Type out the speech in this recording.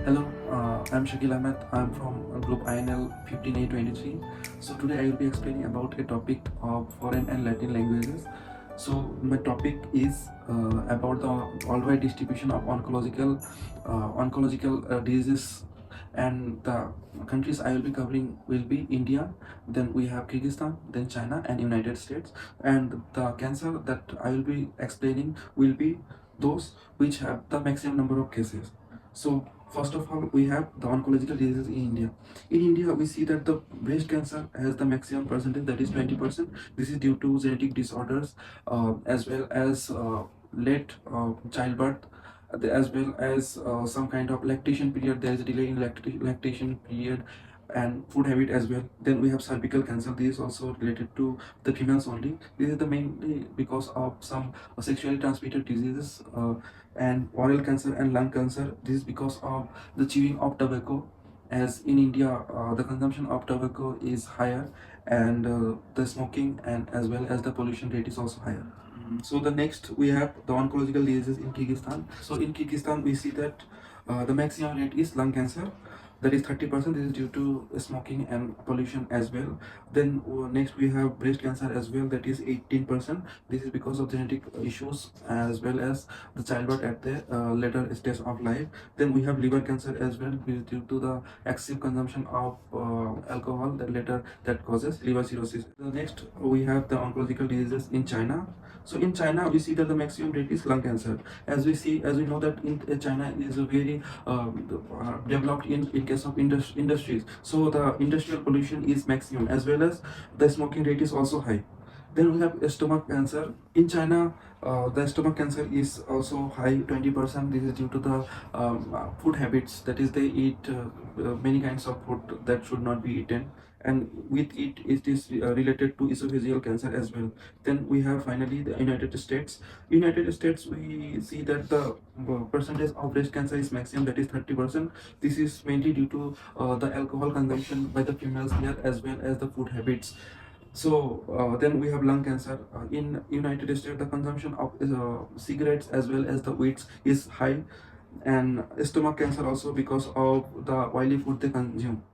Hello, I'm Shakil Ahmed. I'm from group INL 15823. So today I will be explaining about a topic of foreign and Latin languages. So my topic is about the worldwide distribution of oncological diseases, and the countries I will be covering will be India, then we have Kyrgyzstan, then China and United States. And the cancer that I will be explaining will be those which have the maximum number of cases. So first of all, we have the oncological diseases in India. In India, we see that the breast cancer has the maximum percentage, that is 20%. This is due to genetic disorders, as well as late childbirth, as well as some kind of lactation period. There is a delay in lactation period and food habit as well. Then we have cervical cancer. This is also related to the females only. This is the mainly because of some sexually transmitted diseases, and oral cancer and lung cancer. This is because of the chewing of tobacco, as in India the consumption of tobacco is higher, and the smoking and as well as the pollution rate is also higher. So the next we have the oncological diseases in Kyrgyzstan. So in Kyrgyzstan we see that the maximum rate is lung cancer, that is 30%. This is due to smoking and pollution as well. Then next we have breast cancer as well, that is 18%. This is because of genetic issues as well as the childbirth at the later stage of life. Then we have liver cancer as well, which is due to the excessive consumption of alcohol that later that causes liver cirrhosis. The next we have the oncological diseases in China. So in China we see that the maximum rate is lung cancer. As we know that in China is a very developed in case of industries. So the industrial pollution is maximum, as well as the smoking rate is also high. Then we have stomach cancer in China. The stomach cancer is also high, 20%. This is due to the food habits, that is they eat many kinds of food that should not be eaten, and with it is related to esophageal cancer as well. Then we have finally the United States. United States, we see that the percentage of breast cancer is maximum, that is 30%. This is mainly due to the alcohol consumption by the females here, as well as the food habits. So then we have lung cancer. In United States, the consumption of cigarettes as well as the weeds is high, and stomach cancer also because of the oily food they consume.